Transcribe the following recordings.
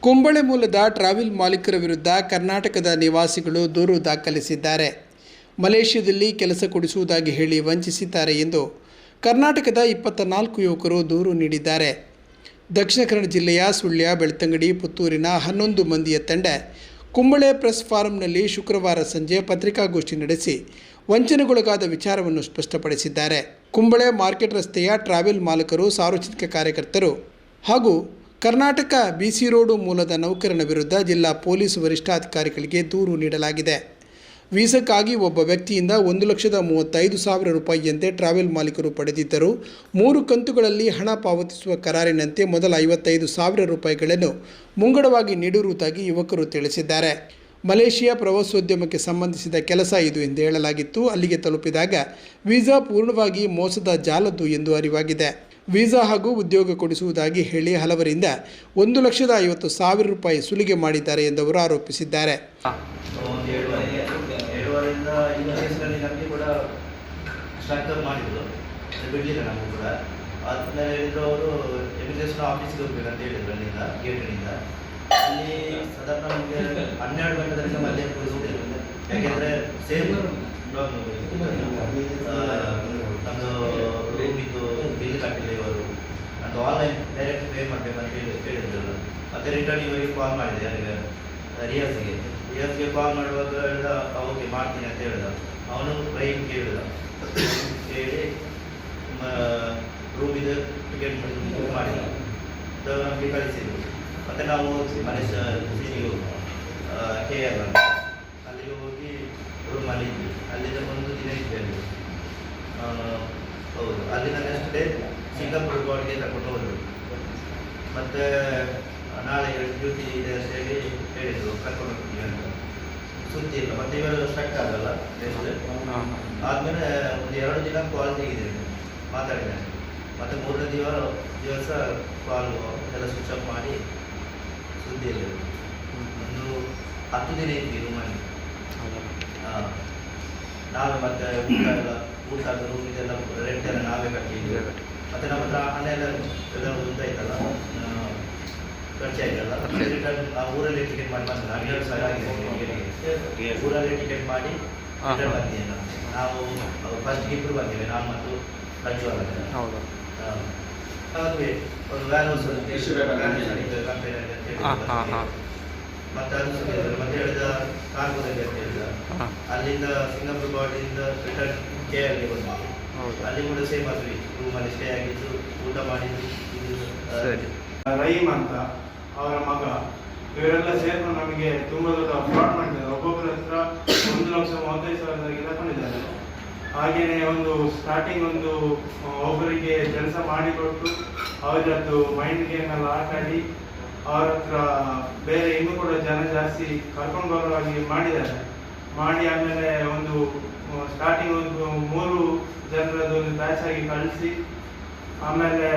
ಕುಂಬಳೆ ಮೂಲದ ಟ್ರಾವೆಲ್ ಮಾಲೀಕರ ವಿರುದ್ಧ ಕರ್ನಾಟಕದ ನಿವಾಸಿಗಳು ದೂರು ದಾಖಲಿಸಿದ್ದಾರೆ. ಮಲೇಷ್ಯಾದಲ್ಲಿ ಕೆಲಸ ಕೊಡಿಸುವುದಾಗಿ ಹೇಳಿ ವಂಚಿಸಿದ್ದಾರೆ ಎಂದು ಕರ್ನಾಟಕದ 24 ಯುವಕರು ದೂರು ನೀಡಿದ್ದಾರೆ. ದಕ್ಷಿಣ ಕನ್ನಡ ಜಿಲ್ಲೆಯ ಸುಳ್ಯ, ಬೆಳ್ತಂಗಡಿ, ಪುತ್ತೂರಿನ 11 ಮಂದಿಯ ತಂಡ ಕುಂಬಳೆ ಪ್ರೆಸ್ ಫಾರಂನಲ್ಲಿ ಶುಕ್ರವಾರ ಸಂಜೆ ಪತ್ರಿಕಾಗೋಷ್ಠಿ ನಡೆಸಿ ವಂಚನೆಗೊಳಗಾದ ವಿಚಾರವನ್ನು ಸ್ಪಷ್ಟಪಡಿಸಿದ್ದಾರೆ. ಕುಂಬಳೆ ಮಾರ್ಕೆಟ್ ರಸ್ತೆಯ ಟ್ರಾವೆಲ್ ಮಾಲೀಕರು, ಸಾರ್ವಜನಿಕ ಕಾರ್ಯಕರ್ತರು ಹಾಗೂ ಕರ್ನಾಟಕ ಬಿಸಿ ರೋಡು ಮೂಲದ ನೌಕರನ ವಿರುದ್ಧ ಜಿಲ್ಲಾ ಪೊಲೀಸ್ ವರಿಷ್ಠಾಧಿಕಾರಿಗಳಿಗೆ ದೂರು ನೀಡಲಾಗಿದೆ. ವೀಸಾಕ್ಕಾಗಿ ಒಬ್ಬ ವ್ಯಕ್ತಿಯಿಂದ 1,35,000 ರೂಪಾಯಿಯಂತೆ ಟ್ರಾವೆಲ್ ಮಾಲೀಕರು ಪಡೆದಿದ್ದರು. 3 ಕಂತುಗಳಲ್ಲಿ ಹಣ ಪಾವತಿಸುವ ಕರಾರಿನಂತೆ ಮೊದಲ 55,000 ರೂಪಾಯಿಗಳನ್ನು ಮುಂಗಡವಾಗಿ ನೀಡಿರುವುದಾಗಿ ಯುವಕರು ತಿಳಿಸಿದ್ದಾರೆ. ಮಲೇಷಿಯಾ ಪ್ರವಾಸೋದ್ಯಮಕ್ಕೆ ಸಂಬಂಧಿಸಿದ ಕೆಲಸ ಇದು ಎಂದು ಹೇಳಲಾಗಿತ್ತು. ಅಲ್ಲಿಗೆ ತಲುಪಿದಾಗ ವೀಸಾ ಪೂರ್ಣವಾಗಿ ಮೋಸದ ಜಾಲದ್ದು ಎಂದು ಅರಿವಾಗಿದೆ. ವೀಸಾ ಹಾಗೂ ಉದ್ಯೋಗ ಕೊಡಿಸುವುದಾಗಿ ಹೇಳಿ ಹಲವರಿಂದ 1,50,000 ರೂಪಾಯಿ ಸುಲಿಗೆ ಮಾಡಿದ್ದಾರೆ ಎಂದು ಅವರು ಆರೋಪಿಸಿದ್ದಾರೆ. ಅಲ್ಲಿ ಸಾಧಾರಣ ನಮಗೆ 12 ಗಂಟೆಯಿಂದ ಮಧ್ಯ ಕೂರಿಸಿದ್ದೇವೆ. ಯಾಕೆಂದರೆ ಸೇಮ್ ನಮ್ಮದು ರೂಮಿದ್ದು ಬಿಲ್ ಕಟ್ಟಿಲ್ಲ ಇವರು, ಅದು ಆನ್ಲೈನ್ ಡೈರೆಕ್ಟ್ ಪೇ ಮಾಡಬೇಕಂತ ಹೇಳಿದ್ರು. ಮತ್ತು ರಿಟರ್ನ್ ಇವರಿಗೆ ಕಾಲ್ ಮಾಡಿದೆ, ಯಾರಿಗೆ ರಿಯಾಜ್ಗೆ ಕಾಲ್ ಮಾಡುವಾಗ ಹೇಳಿದ ಓಕೆ ಮಾಡ್ತೀನಿ ಅಂತ ಹೇಳಿದ. ಅವನು ಟ್ರೈನ್ ಕೇಳಿದ, ಕೇಳಿ ರೂಮಿದು ಟಿಕೆಟ್ ಮಾಡಿದ, ನಮಗೆ ಕಳಿಸಿದ್ರು. ಮತ್ತು ನಾವು ಮಲೇಷ್ಯಾ KL ಅಲ್ಲಿಗೆ ಹೋಗಿ ರೂಮಲ್ಲಿ ಇದ್ವಿ. ಅಲ್ಲಿಂದ 1 ದಿನ ಇದ್ದೇವೆ. ಹೌದು, ಅಲ್ಲಿಂದ ನೆಕ್ಸ್ಟ್ ಡೇ ಸಿಂಗಾಪುರ್ ಗೋಡ್ಗೆ ತಗೊಂಡು ಹೋದರು. ಮತ್ತು ನಾಳೆ ಡ್ಯೂಟಿ ಇದೆ ಅಂತ ಹೇಳಿ ಹೇಳಿದರು, ಕರ್ಕೊಂಡು ಹೋಗ್ತೀವಿ ಅಂತ. ಸುದ್ದಿ ಇಲ್ಲ. ಮತ್ತು ಇವರು ಸ್ಟ್ರಕ್ ಆಗಲ್ಲ ನೆಕ್ಸ್ಟ್ ಆದಮೇಲೆ ಒಂದು 2 ದಿನ ಕಾಲ್ ತೆಗೆದಿದ್ದೇನೆ, ಮಾತಾಡಿದ್ದೇನೆ. ಮತ್ತು 3ನೇ ದಿವಸ ಕಾಲ್ ಎಲ್ಲ ಸ್ವಿಚ್ ಆಫ್ ಮಾಡಿ ಸುದ್ದಿ ಇಲ್ಲ. ಒಂದು 10 ದಿನ ಇದ್ವಿ ರೂಮಲ್ಲಿ. ನಾವೇ ಮತ್ತೆ ಊಟದ ರೂಮ್ ಇದೆಲ್ಲ ರೆಂಟ್ ಎಲ್ಲ ನಾವೇ ಕಟ್ಟಿದ್ವಿ. ಮತ್ತು ನಮ್ಮ ಹತ್ರ ಹಣ ಎಲ್ಲ ಉದ್ದಾಯ್ತಲ್ಲ, ಖರ್ಚಾಯ್ತಲ್ಲ. ರಿಟರ್ನ್ ಊರಲ್ಲಿ ಟಿಕೆಟ್ ಮಾಡಿ ಬಂದ 12,000 ಆಗಿದೆ. ಊರಲ್ಲಿ ಟಿಕೆಟ್ ಮಾಡಿ ರಿಟರ್ನ್ ಬಂದಿದ್ದೇನೆ ನಾವು. ಫಸ್ಟ್ ಇಬ್ಬರು ಬಂದಿವೆ, ನಾನು ಮತ್ತು ಪ್ರಜ್ವಲ್. ಒಂದು ವ್ಯಾನ್ಹೌಸ್ ಮತ್ತೆ ಅದು ಮತ್ತೆ ಹೇಳಿದ ಕಾರ್ಗೋದಲ್ಲಿ ಅಂತ ಹೇಳಿದ. ಅಲ್ಲಿಂದ ಸಿಂಗಾಪುರ್ ಗೋಡಿಂದ ರಿಟರ್ನ್ KLಗೆ ಬಂದಿದ್ದೆ. ಅಲ್ಲಿ ಕೂಡ ಸೇಮ್ ಆದ್ವಿ, ರೂಮಲ್ಲಿ ಸ್ಟೇ ಆಗಿದ್ದು, ಊಟ ಮಾಡಿದ್ದು. ರಹೀಮ್ ಅಂತ ಅವರ ಮಗ, ಇವರೆಲ್ಲ ಸೇರ್ಕೊಂಡು ನಮಗೆ ತುಂಬ ದೊಡ್ಡ ಫ್ರಾಡ್ ಮಾಡಿದ್ದಾರೆ. ಒಬ್ಬೊಬ್ಬರ ಹತ್ರ 1,35,000 ತಗೊಂಡಿದ್ದಾರೆ. ಹಾಗೆಯೇ ಒಂದು ಸ್ಟಾರ್ಟಿಂಗ್ ಒಬ್ಬರಿಗೆ ಕೆಲಸ ಮಾಡಿಕೊಟ್ಟು ಅವರದ್ದು ಮೈಂಡ್ ಗೇಮೆಲ್ಲ ಆಟಾಡಿ ಅವರ ಹತ್ರ ಬೇರೆ ಇನ್ನೂ ಕೂಡ ಜನ ಜಾಸ್ತಿ ಕರ್ಕೊಂಡು ಬರುವ ಹಾಗೆ ಮಾಡಿದ್ದಾರೆ. ಮಾಡಿ ಆಮೇಲೆ ಸ್ಟಾರ್ಟಿಂಗ್ 3 ಜನರದ್ದು ಬ್ಯಾಚ್ ಆಗಿ ಕಳಿಸಿ, ಆಮೇಲೆ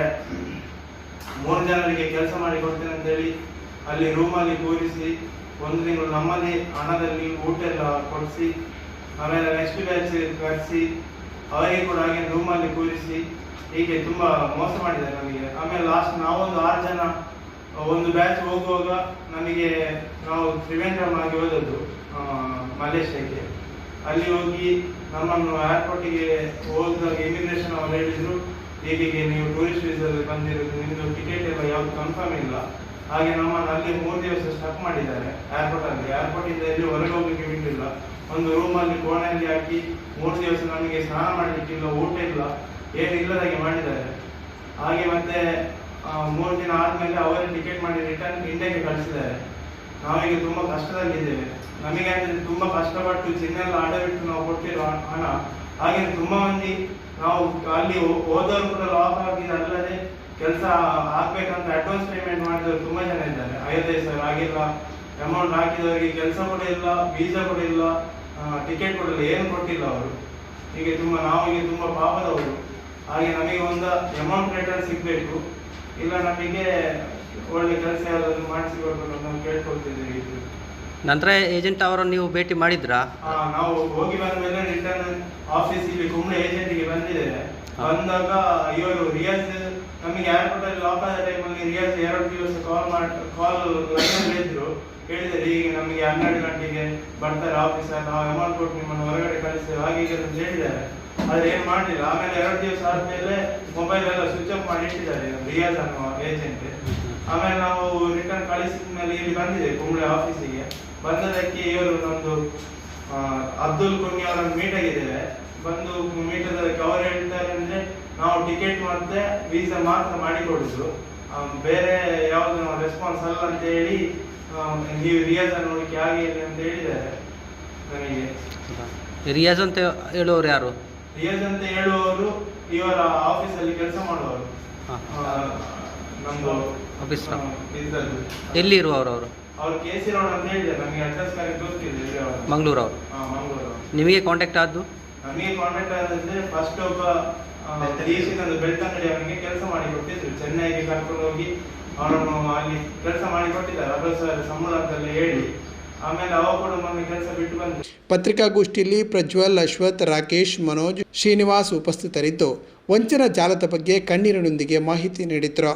3 ಜನರಿಗೆ ಕೆಲಸ ಮಾಡಿ ಕೊಡ್ತೇನೆ ಅಂತೇಳಿ ಅಲ್ಲಿ ರೂಮಲ್ಲಿ ಕೂರಿಸಿ 1 ತಿಂಗಳು ನಮ್ಮದೇ ಹಣದಲ್ಲಿ ಊಟ ಎಲ್ಲ ಕೊಡಿಸಿ, ಆಮೇಲೆ ನೆಕ್ಸ್ಟ್ ಬ್ಯಾಚ್ ಕರೆಸಿ ಅವರಿಗೆ ಕೂಡ ಹಾಗೆ ರೂಮಲ್ಲಿ ಕೂರಿಸಿ ಹೀಗೆ ತುಂಬ ಮೋಸ ಮಾಡಿದ್ದಾರೆ ನಮಗೆ. ಆಮೇಲೆ ಲಾಸ್ಟ್ ನಾವೊಂದು 6 ಜನ ಒಂದು ಬ್ಯಾಚ್ ಹೋಗುವಾಗ ನಾವು ತ್ರಿವೇಂದ್ರಂ ಆಗಿ ಹೋದದ್ದು ಮಲೇಷ್ಯಾಕ್ಕೆ. ಅಲ್ಲಿ ಹೋಗಿ ನಮ್ಮನ್ನು ಏರ್ಪೋರ್ಟಿಗೆ ಹೋದಾಗ ಇಮಿಗ್ರೇಷನ್ ಅವರು ಹೇಳಿದ್ರು, ಹೀಗೆ ನೀವು ಟೂರಿಸ್ಟ್ ವೀಸಾದಲ್ಲಿ ಬಂದಿರೋದು, ನಿಮ್ಮದು ಟಿಕೆಟ್ ಎಲ್ಲ ಯಾವುದು ಕನ್ಫರ್ಮ್ ಇಲ್ಲ. ಹಾಗೆ ನಮ್ಮನ್ನು ಅಲ್ಲಿ 3 ದಿವಸ ಸ್ಟಕ್ ಮಾಡಿದ್ದಾರೆ ಏರ್ಪೋರ್ಟಲ್ಲಿ. ಏರ್ಪೋರ್ಟಿಂದ ಎಲ್ಲಿ ಹೊರಗೆ ಹೋಗ್ಲಿಕ್ಕೆ ಬಿಟ್ಟಿಲ್ಲ. ಒಂದು ರೂಮಲ್ಲಿ ಕೋಣೆಯಲ್ಲಿ ಹಾಕಿ 3 ದಿವಸ ನಮಗೆ ಸ್ನಾನ ಮಾಡಲಿಕ್ಕಿಲ್ಲ, ಊಟ ಇಲ್ಲ, ಏನಿಲ್ಲದಾಗೆ ಮಾಡಿದ್ದಾರೆ. ಹಾಗೆ ಮತ್ತೆ 3 ದಿನ ಆದಮೇಲೆ ಅವರೇ ಟಿಕೆಟ್ ಮಾಡಿ ರಿಟರ್ನ್ ಇಂಡಿಯಾಗೆ ಕಳಿಸಿದ್ದಾರೆ. ನಾವೀಗ ತುಂಬ ಕಷ್ಟದಲ್ಲಿದ್ದೇವೆ. ನಮಗೆ ಅಂದರೆ ತುಂಬ ಕಷ್ಟಪಟ್ಟು ಚಿನ್ನೆಲ್ಲ ಅಡವಿಟ್ಟು ನಾವು ಕೊಟ್ಟಿರೋ ಹಣ. ಹಾಗೆ ತುಂಬ ಮಂದಿ ನಾವು ಅಲ್ಲಿ ಹೋದವರು ಕೂಡ ಲಾಕ್ ಆಗಿದೆ, ಅಲ್ಲದೆ ಕೆಲಸ ಹಾಕ್ಬೇಕಂತ ಅಡ್ವಾನ್ಸ್ ಪೇಮೆಂಟ್ ಮಾಡಿದವರು ತುಂಬ ಜನ ಇದ್ದಾರೆ. 5,000 ಆಗಿಲ್ಲ ಅಮೌಂಟ್ ಹಾಕಿದವರಿಗೆ ಕೆಲಸ ಕೂಡ ಇಲ್ಲ, ವೀಸಾ ಕೂಡ ಇಲ್ಲ, ಟಿಕೆಟ್ ಕೂಡ ಇಲ್ಲ, ಏನು ಕೊಟ್ಟಿಲ್ಲ ಅವರು. ಹೀಗೆ ನಾವೀಗ ತುಂಬ ಪಾಪದವರು. ಹಾಗೆ ನಮಗೆ ಒಂದು ಅಮೌಂಟ್ ರಿಟರ್ನ್ ಸಿಗಬೇಕು, ಇಲ್ಲ ನಮಗೆ ಒಳ್ಳೆ ಕೆಲಸ ಯಾವ್ದಾದ್ರು ಮಾಡಿಸಿಕೊಡ್ಬೇಕು ನಾವು ಕೇಳ್ಕೊಳ್ತಿದ್ದೇವೆ. ನಂತರ ಏಜೆಂಟ್ ಅವರನ್ನು ನೀವು ಭೇಟಿ ಮಾಡಿದ್ರಾ? ನಾವು ಹೋಗಿ ಬಂದ ಮೇಲೆ ರಿಟರ್ನ್ ಆಫೀಸ್ ಇಲ್ಲಿ ಕುಂಬಳೆ ಏಜೆಂಟ್ಗೆ ಬಂದಿದ್ದೇವೆ. ಬಂದಾಗ ಇವರು ರಿಯಾಜ್ ನಮಗೆ ಏರ್ಪೋರ್ಟಲ್ಲಿ ಲಾಕ್ ಆದ ಟೈಮಲ್ಲಿ ರಿಯಾಜ್ 2 ದಿವಸ ಕಾಲ್ ಲೈನಲ್ಲಿ ಇದ್ರು. ಹೇಳಿದರೆ ಈಗ ನಮಗೆ 12 ಗಂಟೆಗೆ ಬರ್ತಾರೆ ಆಫೀಸರ್, ನಾವು ಅಮೌಂಟ್ ಕೊಟ್ಟು ನಿಮ್ಮನ್ನು ಹೊರಗಡೆ ಕಳಿಸ್ತೇವೆ ಹಾಗೆ ಹೀಗೆ ಅಂತ ಹೇಳಿದ್ದಾರೆ. ಆದರೆ ಏನು ಮಾಡಲಿಲ್ಲ. ಆಮೇಲೆ 2 ದಿವಸ ಆದಮೇಲೆ ಮೊಬೈಲ್ ಎಲ್ಲ ಸ್ವಿಚ್ ಆಫ್ ಮಾಡಿ ಇಟ್ಟಿದ್ದಾರೆ ರಿಯಾಜ್ ಅನ್ನುವ ಏಜೆಂಟ್. ಆಮೇಲೆ ನಾವು ರಿಟರ್ನ್ ಕಳಿಸಿದ ಮೇಲೆ ಇಲ್ಲಿ ಬಂದಿದೆ ಕುಂಬ್ಳೆ ಆಫೀಸಿಗೆ. ಬಂದದಕ್ಕೆ ಇವರು ನಮ್ಮದು ಅಬ್ದುಲ್ ಕುನ್ನಿ ಅವರನ್ನು ಮೀಟ್ ಆಗಿದ್ದೇವೆ. ಬಂದು ಮೀಟ್ ಆದದಕ್ಕೆ ಅವರು ಹೇಳ್ತಾರೆ ಅಂದರೆ ನಾವು ಟಿಕೆಟ್ ಮತ್ತೆ ವೀಸಾ ಮಾತ್ರ ಮಾಡಿಕೊಡುದು, ಬೇರೆ ಯಾವುದು ರೆಸ್ಪಾನ್ಸ್ ಅಲ್ಲ ಅಂತ ಹೇಳಿ ನೀವು ರಿಯಾಜ್ ನೋಡಲಿಕ್ಕೆ ಆಗಿಲ್ಲ ಅಂತ ಹೇಳಿದ್ದಾರೆ ನನಗೆ. ರಿಯಾಜ್ ಅಂತ ಹೇಳುವವರು ಯಾರು? ರಿಯಾಜ್ ಅಂತ ಹೇಳುವವರು ಇವರ ಆಫೀಸಲ್ಲಿ ಕೆಲಸ ಮಾಡುವವರು. ನಮ್ದು ಆಫೀಸ್ ಇದ್ರದ್ದು. ಎಲ್ಲಿ ಇರುವವರು ಅವರು? ಅವ್ರು KC ರೋಡ್ ಅಂತ ಹೇಳಿದ್ದಾರೆ. ನಮಗೆ ಅಡ್ರೆಸ್ ಕರೆಕ್ಟ್ ಗೊತ್ತಿಲ್ಲ. ಮಂಗಳೂರು ಅವರು. ಮಂಗಳೂರು. ನಿಮಗೆ ಕಾಂಟ್ಯಾಕ್ಟ್ ಆದ್ದು? ನಮಗೆ ಕಾಂಟ್ಯಾಕ್ಟ್ ಆದ್ರೆ ಫಸ್ಟ್ ಒಬ್ಬ ದೇಶದ ಬೆಳ್ತಂಗಡಿ ಅವನಿಗೆ ಕೆಲಸ ಮಾಡಿ ಕೊಟ್ಟಿದ್ರು. ಚೆನ್ನೈಗೆ ಕರ್ಕೊಂಡು ಹೋಗಿ ಅವರನ್ನು ಅಲ್ಲಿ ಕೆಲಸ ಮಾಡಿ ಕೊಟ್ಟಿದ್ದಾರೆ 60,000 ಸಂಬಳ ಅಂತೆಲ್ಲ ಹೇಳಿ. ಆಮೇಲೆ ಅವ ಕೂಡ ಮೊನ್ನೆ ಕೆಲಸ ಬಿಟ್ಟು ಬಂದ್ರು. ಪತ್ರಿಕಾಗೋಷ್ಠಿಯಲ್ಲಿ ಪ್ರಜ್ವಲ್, ಅಶ್ವಥ್, ರಾಕೇಶ್, ಮನೋಜ್, ಶ್ರೀನಿವಾಸ್ ಉಪಸ್ಥಿತರಿದ್ದು ವಂಚನಾ ಜಾಲದ ಬಗ್ಗೆ ಕಣ್ಣೀರಿನೊಂದಿಗೆ ಮಾಹಿತಿ ನೀಡಿದರು.